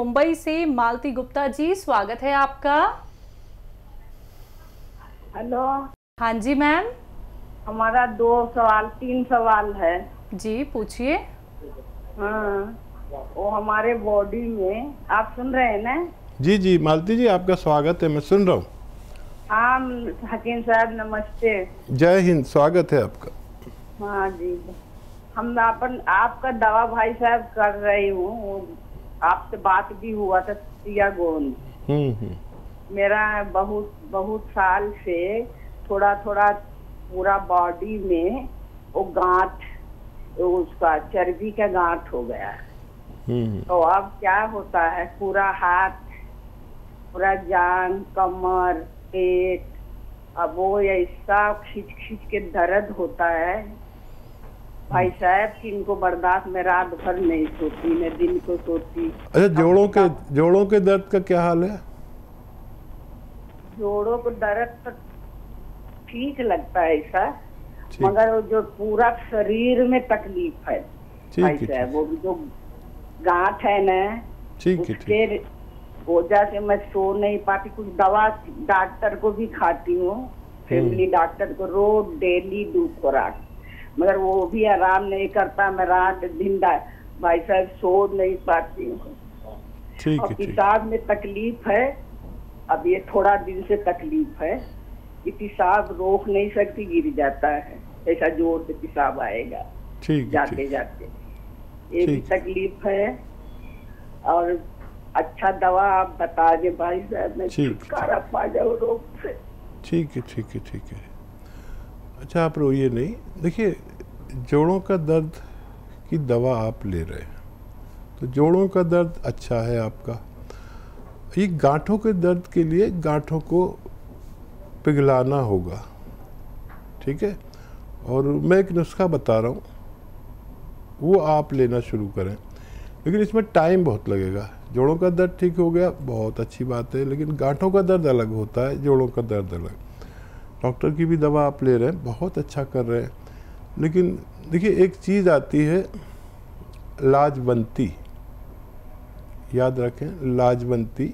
मुंबई से मालती गुप्ता जी, स्वागत है आपका। हेलो। हाँ जी मैम। हमारा 3 सवाल है। जी पूछिए। हाँ, वो हमारे बॉडी में, आप सुन रहे हैं ना? जी जी मालती जी, आपका स्वागत है, मैं सुन रहा हूँ। हाँ हकीम साहब नमस्ते। जय हिंद, स्वागत है आपका। हाँ जी, हम आपका दवा भाई साहब कर रही हूँ, आपसे बात भी हुआ था सिया गोंद। मेरा बहुत साल से थोड़ा थोड़ा पूरा बॉडी में वो गांठ, उसका चर्बी का गांठ हो गया है। तो अब क्या होता है, पूरा हाथ, पूरा जान, कमर, पेट, अब वो ऐसा खींच खींच के दर्द होता है भाई साहब कि इनको बर्दाश्त, में रात भर नहीं सोती, मैं दिन को सोती। अच्छा, जोड़ों के दर्द का क्या हाल है? जोड़ों को दर्द तो ठीक लगता है ऐसा, मगर वो जो पूरा शरीर में तकलीफ है भाई साहब, वो जो गांठ है ना, उसके वजह से मैं सो नहीं पाती। कुछ दवा डॉक्टर को भी खाती हूँ, फैमिली डॉक्टर को, रोज डेली 2 खुराक, मगर वो भी आराम नहीं करता। मैं रात दिन भाई साहब सो नहीं पाती हूँ। और पेशाब में तकलीफ है, अब ये थोड़ा दिन से तकलीफ है कि पेशाब रोक नहीं सकती, गिर जाता है, ऐसा जोर से पेशाब आएगा जाते जाते, ये भी तकलीफ है। और अच्छा दवा आप बता दे भाई साहब, मैं छुटकारा पा जाऊँ रोग से। ठीक है। अच्छा, आप रोइए नहीं। देखिए, जोड़ों का दर्द की दवा आप ले रहे हैं तो जोड़ों का दर्द अच्छा है आपका। ये गांठों के दर्द के लिए गांठों को पिघलाना होगा, ठीक है। और मैं एक नुस्खा बता रहा हूँ, वो आप लेना शुरू करें, लेकिन इसमें टाइम बहुत लगेगा। जोड़ों का दर्द ठीक हो गया, बहुत अच्छी बात है, लेकिन गांठों का दर्द अलग होता है, जोड़ों का दर्द अलग। डॉक्टर की भी दवा आप ले रहे हैं, बहुत अच्छा कर रहे हैं, लेकिन देखिए एक चीज़ आती है लाजवंती, याद रखें, लाजवंती,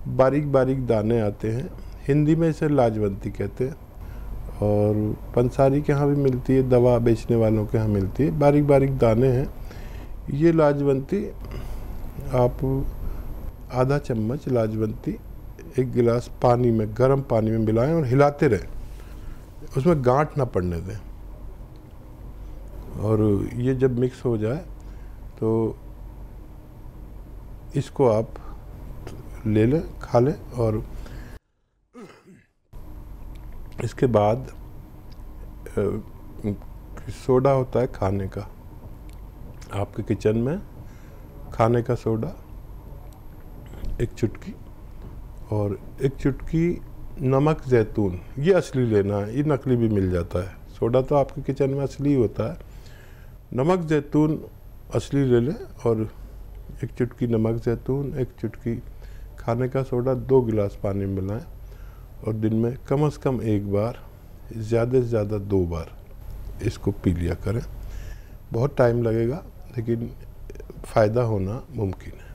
बारीक बारीक दाने आते हैं, हिंदी में इसे लाजवंती कहते हैं, और पंसारी के यहाँ भी मिलती है, दवा बेचने वालों के यहाँ मिलती है, बारीक बारीक दाने हैं। ये लाजवंती आप आधा चम्मच लाजवंती 1 गिलास पानी में, गर्म पानी में मिलाएं और हिलाते रहें, उसमें गांठ ना पड़ने दें। और ये जब मिक्स हो जाए तो इसको आप ले लें, खा लें। और इसके बाद सोडा होता है खाने का, आपके किचन में खाने का सोडा 1 चुटकी, और 1 चुटकी नमक जैतून, ये असली लेना है, ये नकली भी मिल जाता है। सोडा तो आपके किचन में असली होता है, नमक जैतून असली ले लें, और 1 चुटकी नमक जैतून, 1 चुटकी खाने का सोडा, 2 गिलास पानी में मिलाएं, और दिन में कम से कम 1 बार, ज़्यादा से ज़्यादा 2 बार इसको पी लिया करें। बहुत टाइम लगेगा, लेकिन फ़ायदा होना मुमकिन है।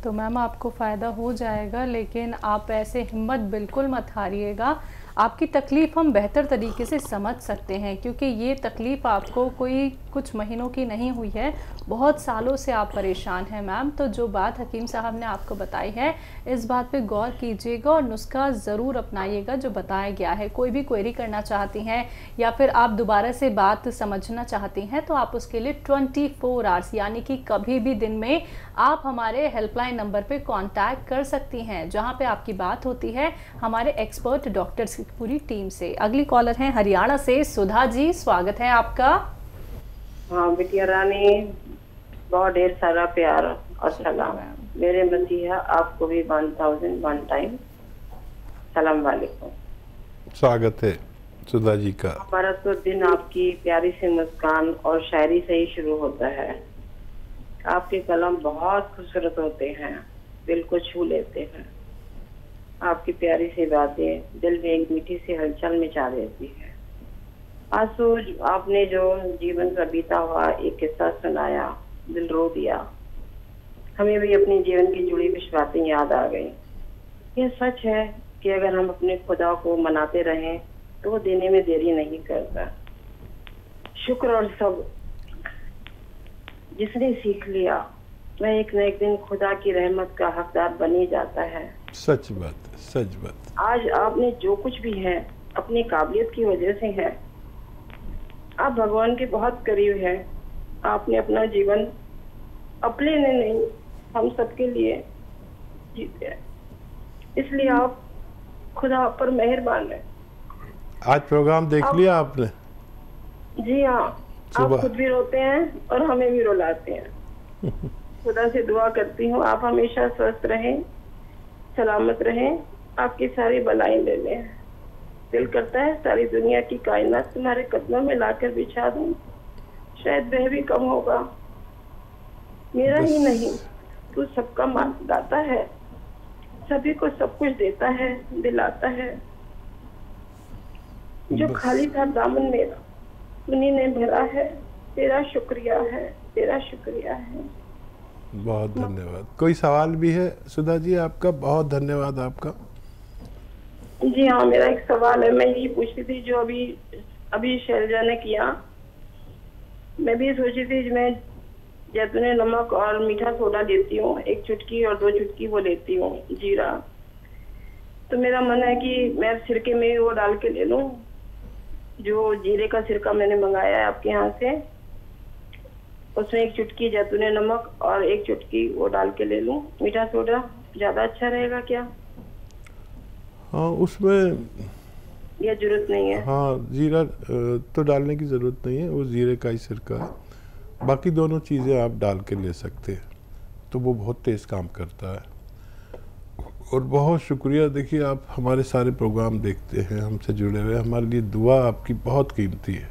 तो मैम आपको फ़ायदा हो जाएगा, लेकिन आप ऐसे हिम्मत बिल्कुल मत हारिएगा। आपकी तकलीफ़ हम बेहतर तरीके से समझ सकते हैं, क्योंकि ये तकलीफ़ आपको कोई कुछ महीनों की नहीं हुई है, बहुत सालों से आप परेशान हैं मैम। तो जो बात हकीम साहब ने आपको बताई है, इस बात पे गौर कीजिएगा और नुस्खा ज़रूर अपनाइएगा जो बताया गया है। कोई भी क्वेरी करना चाहती हैं या फिर आप दोबारा से बात समझना चाहती हैं, तो आप उसके लिए 24 आवर्स यानी कि कभी भी दिन में आप हमारे हेल्पलाइन नंबर पे कांटेक्ट कर सकती हैं, जहां पे आपकी बात होती है हमारे एक्सपर्ट डॉक्टर्स की पूरी टीम से। अगली कॉलर हैं हरियाणा से सुधा जी, स्वागत है आपका। हाँ बिटिया रानी, बहुत ढेर सारा प्यार और सलाम। मेरे मसीहा आपको भी 1001 टाइम सलाम वालेकुम। स्वागत है सुधा जी का। हमारा तो दिन आपकी प्यारी सी मुस्कान और शायरी से ही शुरू होता है। आपके कलम बहुत खूबसूरत होते हैं, दिल को छू लेते हैं। आपकी प्यारी सी बातें दिल में एक मीठी सी हलचल मचा देती है। आंसू आपने जो जीवन का बीता हुआ एक किस्सा सुनाया, दिल रो दिया। हमें भी अपने जीवन की जुड़ी कुछ बातें याद आ गई। यह सच है कि अगर हम अपने खुदा को मनाते रहें तो वो देने में देरी नहीं करता। शुक्र और सब जिसने सीख लिया वह एक न एक दिन खुदा की रहमत का हकदार बन ही जाता है। सच बात, सच बात। आज आपने जो कुछ भी है अपनी काबिलियत की वजह से है। आप भगवान के बहुत करीब हैं। आपने अपना जीवन अपने ने नहीं हम सबके लिए जीते हैं, इसलिए आप खुदा आप पर मेहरबान है। आज प्रोग्राम देख लिया आपने? जी हाँ, आप खुद भी रोते हैं और हमें भी रुलाते हैं। खुदा से दुआ करती हूँ आप हमेशा स्वस्थ रहें, सलामत रहें, आपकी सारी बलाएं ले लें। दिल करता है सारी दुनिया की कायनात तुम्हारे कदमों में लाकर बिछा दूं, शायद वह भी कम होगा। मेरा ही नहीं, तू सबका दाता है, सभी को सब कुछ देता है, दिलाता है। जो खाली था दामन मेरा उन्हीं ने भरा है। तेरा शुक्रिया है, तेरा शुक्रिया है। बहुत धन्यवाद। कोई सवाल भी है सुधा जी आपका? बहुत धन्यवाद आपका। जी हाँ, मेरा एक सवाल है। मैं यही पूछती थी जो अभी शैलजा ने किया। मैं भी सोची थी मैं जैतून नमक और मीठा सोडा लेती हूँ, 1 चुटकी और 2 चुटकी वो लेती हूँ जीरा। तो मेरा मन है कि मैं सिरके में वो डाल के ले लूँ, जो जीरे का सिरका मैंने मंगाया है आपके यहाँ से, उसमें 1 चुटकी जैतून नमक और 1 चुटकी वो डाल के ले लूँ। मीठा सोडा ज्यादा अच्छा रहेगा क्या? हाँ, उसमें यह जरूरत नहीं है। हाँ, जीरा तो डालने की जरूरत नहीं है, वो जीरे का ही सिरका है। बाकी दोनों चीज़ें आप डाल के ले सकते हैं, तो वो बहुत तेज़ काम करता है। और बहुत शुक्रिया। देखिए, आप हमारे सारे प्रोग्राम देखते हैं, हमसे जुड़े हुए। हमारे लिए दुआ आपकी बहुत कीमती है,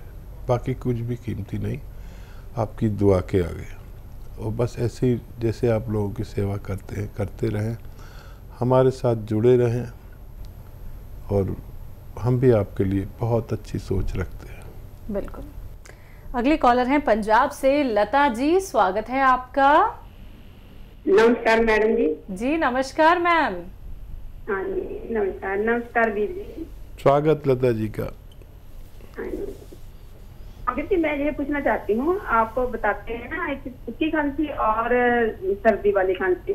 बाकी कुछ भी कीमती नहीं, आपकी दुआ के आगे। और बस ऐसे ही जैसे आप लोगों की सेवा करते हैं, करते रहें, हमारे साथ जुड़े रहें, और हम भी आपके लिए बहुत अच्छी सोच रखते हैं। बिल्कुल। अगली कॉलर हैं पंजाब से लता जी, स्वागत है आपका। नमस्कार मैडम जी। जी नमस्कार मैम। हाँ जी नमस्कार। नमस्कार वीर जी। स्वागत लता जी का। हाँ जी, मैं ये पूछना चाहती हूँ, आपको बताते हैं ना एक सूखी खांसी और सर्दी वाली खांसी।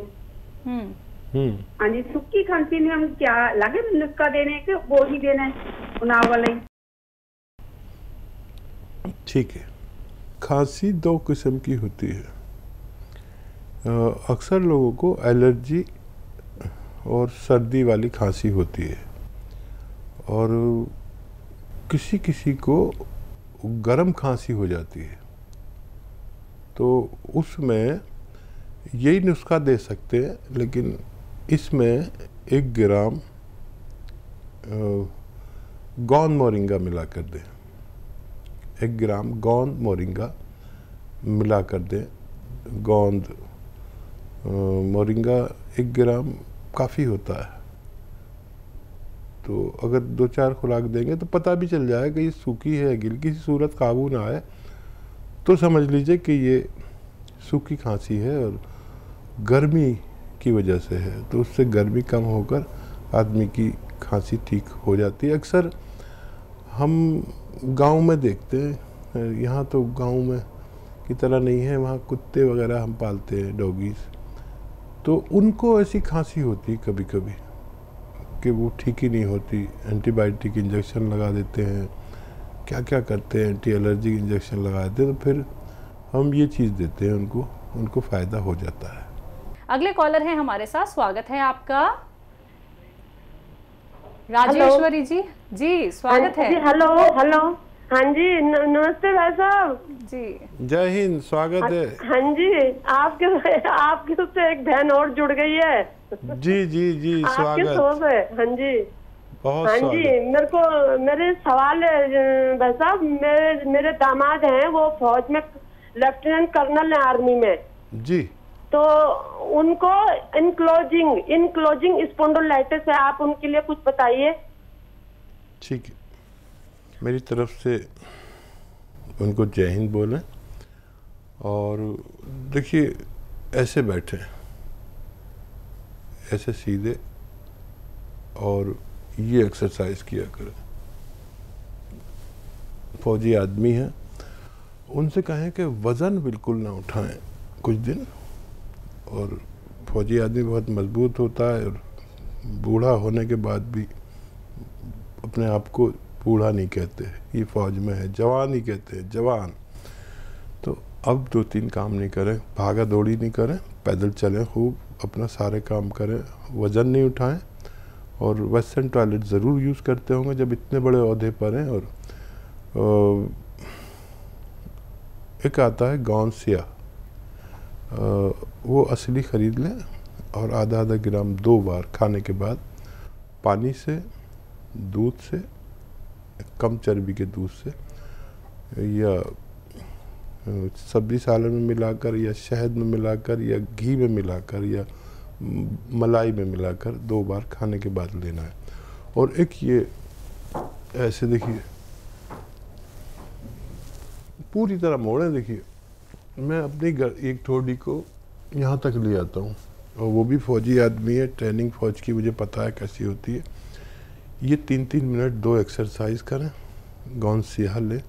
हाँ जी, सूखी खांसी में हम क्या लगे नुस्खा देने के, वो ही देना है उनाव वाला ही? ठीक है। खांसी 2 किस्म की होती है। अक्सर लोगों को एलर्जी और सर्दी वाली खांसी होती है, और किसी किसी को गर्म खांसी हो जाती है। तो उसमें यही नुस्खा दे सकते हैं, लेकिन इसमें 1 ग्राम गोंद मोरिंगा मिला कर दें। 1 ग्राम गोंद मोरिंगा मिला कर दें। गोंद मोरिंगा 1 ग्राम काफ़ी होता है। तो अगर 2-4 खुराक देंगे तो पता भी चल जाएगा कि ये सूखी है, गिल की सूरत काबू ना आए तो समझ लीजिए कि ये सूखी खांसी है और गर्मी की वजह से है। तो उससे गर्मी कम होकर आदमी की खांसी ठीक हो जाती है। अक्सर हम गांव में देखते हैं, यहाँ तो गांव में की तरह नहीं है, वहाँ कुत्ते वगैरह हम पालते हैं, डॉगीज़, तो उनको ऐसी खांसी होती है कभी कभी कि वो ठीक ही नहीं होती। एंटीबायोटिक इंजेक्शन लगा देते हैं, क्या क्या करते हैं, एंटी एलर्जी इंजेक्शन लगा देते हैं, तो फिर हम ये चीज़ देते हैं उनको फ़ायदा हो जाता है। अगले कॉलर हैं हमारे साथ, स्वागत है आपका। राजेश्वरी जी। जी स्वागत है। Hello hello. हाँ जी नमस्ते भाई साहब जी। जय हिंद, स्वागत है। हाँ जी, आपके उससे एक बहन और जुड़ गई है। जी जी जी स्वागत। सोच है। हाँ जी बहुत हाँ जी, मेरे सवाल है भाई साहब, मेरे दामाद हैं, वो फौज में लेफ्टिनेंट कर्नल है आर्मी में जी। तो उनको इनक्लोजिंग स्पॉन्डिलाइटिस है, आप उनके लिए कुछ बताइए। ठीक है, मेरी तरफ से उनको जय हिंद बोलें। और देखिए, ऐसे बैठे ऐसे सीधे और ये एक्सरसाइज किया करें। फौजी आदमी हैं, उनसे कहें कि वज़न बिल्कुल ना उठाएं कुछ दिन। और फौजी आदमी बहुत मजबूत होता है और बूढ़ा होने के बाद भी अपने आप को बूढ़ा नहीं कहते, ये फ़ौज में है, जवान ही कहते हैं, जवान। तो अब 2-3 काम नहीं करें, भागा दौड़ी नहीं करें, पैदल चलें, खूब अपना सारे काम करें, वज़न नहीं उठाएं और वेस्टर्न टॉयलेट ज़रूर यूज़ करते होंगे जब इतने बड़े ओहदे पर हैं। और एक आता है गौनसिया, वो असली ख़रीद लें और आधा ग्राम 2 बार खाने के बाद पानी से, दूध से, कम चर्बी के दूध से या सब्जी सालन में मिलाकर या शहद में मिलाकर या घी में मिलाकर या मलाई में मिलाकर 2 बार खाने के बाद लेना है। और एक ये ऐसे देखिए पूरी तरह मोड़ें। देखिए मैं अपनी एक ठोड़ी को यहाँ तक ले आता हूँ और वो भी फौजी आदमी है, ट्रेनिंग फ़ौज की, मुझे पता है कैसी होती है। ये 3-3 मिनट 2 एक्सरसाइज करें, गौनसिया लें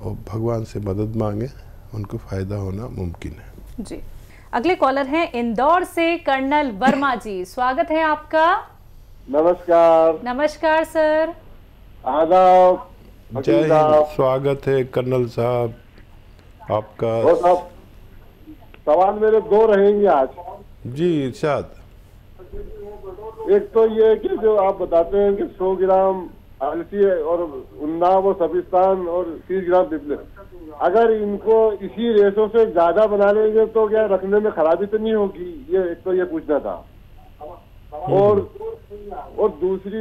और भगवान से मदद मांगें, उनको फ़ायदा होना मुमकिन है। जी, अगले कॉलर हैं इंदौर से कर्नल वर्मा जी, स्वागत है आपका। नमस्कार। नमस्कार सर। आदाब। जय हिंद, स्वागत है कर्नल साहब आपका। और साहब सवाल मेरे 2 रहेंगे आज। जी इरशाद। एक तो ये कि जो आप बताते हैं कि 100 ग्राम अलसी और उन्नाव और सबिस्तान और 30 ग्राम पिपले, अगर इनको इसी रेशो से ज्यादा बना लेंगे तो क्या रखने में खराबी तो नहीं होगी? ये एक तो ये पूछना था। और दूसरी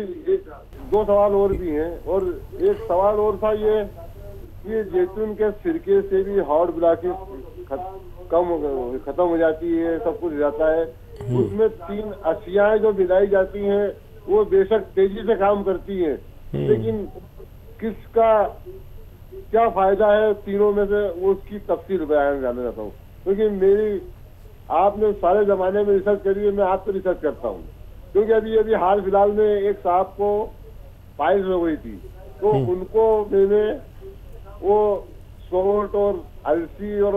2 सवाल और भी हैं। और एक सवाल और था ये जैतून के सिरके से भी हार्ट ब्लॉकेज खत्म हो जाती है, सब कुछ हो जाता है। उसमें 3 अशियाएं जो मिलाई जाती हैं वो बेशक तेजी से काम करती हैं, लेकिन किसका क्या फायदा है तीनों में से, वो उसकी तफसील बयान जानना चाहता हूँ। क्योंकि मेरी आपने सारे जमाने में रिसर्च करी है, मैं आप पे रिसर्च करता हूँ। क्योंकि अभी हाल फिलहाल में एक साहब को पाइल्स हो गई थी, तो उनको मैंने वो सौंठ और अलसी और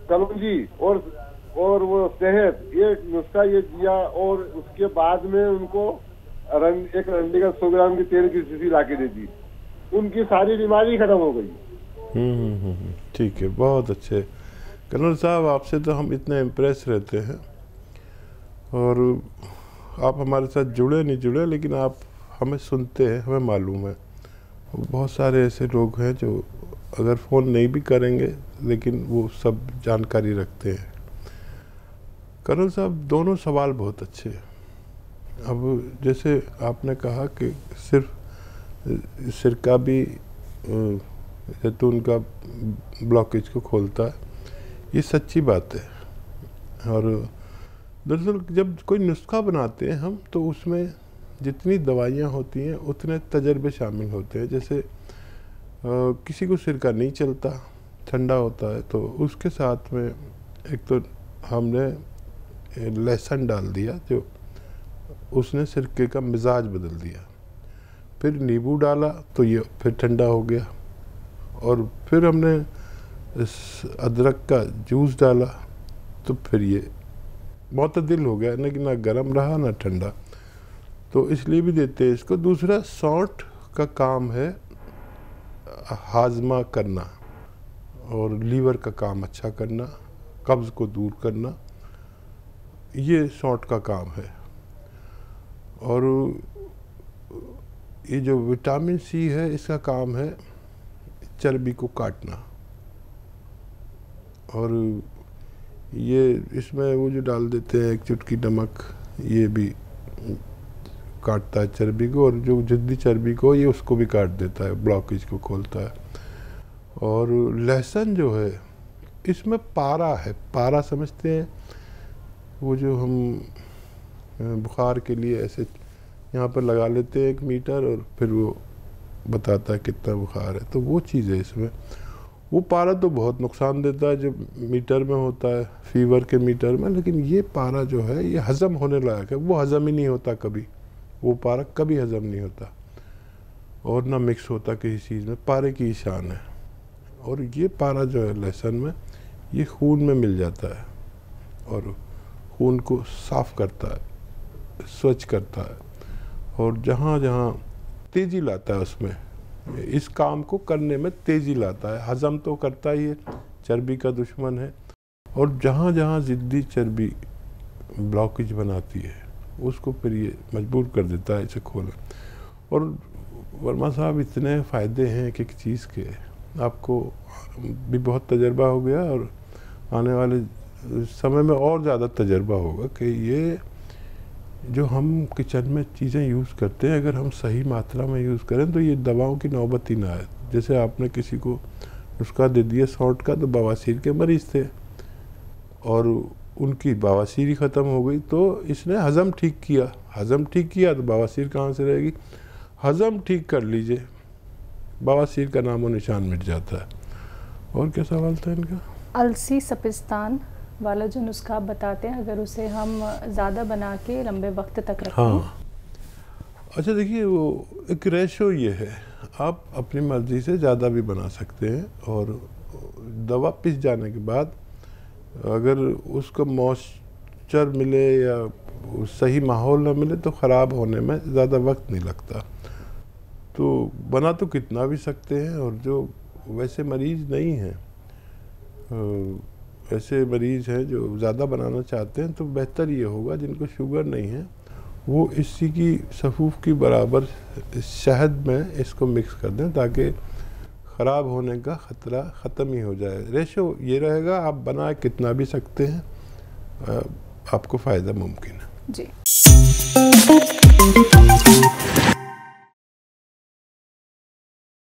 कलौंजी और वो शहद, ये नुस्खा ये दिया और उसके बाद में उनको एक रंडी का 100 ग्राम की तेल की शीशी ला के दे दी, उनकी सारी बीमारी खत्म हो गई। ठीक है, बहुत अच्छे कर्नल साहब, आपसे तो हम इतने इम्प्रेस रहते हैं और आप हमारे साथ जुड़े नहीं जुड़े, लेकिन आप हमें सुनते हैं, हमें मालूम है। बहुत सारे ऐसे लोग हैं जो अगर फ़ोन नहीं भी करेंगे लेकिन वो सब जानकारी रखते हैं। कर्नल साहब दोनों सवाल बहुत अच्छे हैं। अब जैसे आपने कहा कि सिर्फ सिरका भी जैतून का ब्लॉकेज को खोलता है, ये सच्ची बात है। और दरअसल जब कोई नुस्खा बनाते हैं हम, तो उसमें जितनी दवाइयाँ होती हैं उतने तजर्बे शामिल होते हैं। जैसे किसी को सिरका नहीं चलता, ठंडा होता है, तो उसके साथ में एक तो हमने लहसुन डाल दिया, जो उसने सिरके का मिजाज बदल दिया। फिर नींबू डाला तो ये फिर ठंडा हो गया। और फिर हमने अदरक का जूस डाला तो फिर ये मुतदिल हो गया, ना कि ना गर्म रहा ना ठंडा। तो इसलिए भी देते हैं इसको। दूसरा सौंठ का काम है हाजमा करना और लीवर का काम अच्छा करना, कब्ज़ को दूर करना, ये सौंठ का काम है। और ये जो विटामिन सी है, इसका काम है चर्बी को काटना। और ये इसमें वो जो डाल देते हैं 1 चुटकी नमक, ये भी काटता है चर्बी को, और जो जिद्दी चर्बी को ये उसको भी काट देता है, ब्लॉकेज को खोलता है। और लहसुन जो है इसमें पारा है, पारा समझते हैं, वो जो हम बुखार के लिए ऐसे यहाँ पर लगा लेते हैं 1 मीटर और फिर वो बताता है कितना बुखार है, तो वो चीज़ है इसमें। वो पारा तो बहुत नुकसान देता है जो मीटर में होता है, फीवर के मीटर में, लेकिन ये पारा जो है ये हज़म होने लायक है। वो हज़म ही नहीं होता कभी, वो पारा कभी हज़म नहीं होता और ना मिक्स होता किसी चीज़ में। पारे की शान है। और ये पारा जो है लहसुन में, ये खून में मिल जाता है और खून को साफ़ करता है, स्वच्छ करता है और जहाँ जहाँ तेज़ी लाता है उसमें, इस काम को करने में तेज़ी लाता है। हज़म तो करता ही है, चर्बी का दुश्मन है, और जहाँ जहाँ ज़िद्दी चर्बी ब्लॉकेज बनाती है उसको फिर ये मजबूर कर देता है इसे खोलना। और वर्मा साहब इतने फ़ायदे हैं एक एक चीज़ के, आपको भी बहुत तजर्बा हो गया और आने वाले समय में और ज़्यादा तजर्बा होगा कि ये जो हम किचन में चीज़ें यूज़ करते हैं अगर हम सही मात्रा में यूज़ करें तो ये दवाओं की नौबत ही ना आए। जैसे आपने किसी को नुस्खा दे दिया सौंठ का, तो बवासीर के मरीज़ थे और उनकी बवासीर ही ख़त्म हो गई, तो इसने हज़म ठीक किया। हज़म ठीक किया तो बवासीर कहाँ से रहेगी? हज़म ठीक कर लीजिए, बवासीर का नामो निशान मिट जाता है। और क्या सवाल था इनका? अलसी सपिस्तान वाला जो नुस्खा आप बताते हैं, अगर उसे हम ज़्यादा बना के लंबे वक्त तक रखें। हाँ, अच्छा देखिए, वो एक रेशो ये है, आप अपनी मर्ज़ी से ज़्यादा भी बना सकते हैं और दवा पिस जाने के बाद अगर उसको मॉइस्चर मिले या सही माहौल ना मिले तो ख़राब होने में ज़्यादा वक्त नहीं लगता। तो बना तो कितना भी सकते हैं, और जो वैसे मरीज़ नहीं हैं, ऐसे मरीज़ हैं जो ज़्यादा बनाना चाहते हैं, तो बेहतर ये होगा जिनको शुगर नहीं है वो इसी की सफ़ूफ की बराबर शहद में इसको मिक्स कर दें ताकि ख़राब होने का ख़तरा ख़त्म ही हो जाए। रेशो ये रहेगा, आप बना कितना भी सकते हैं, आपको फ़ायदा मुमकिन है। जी।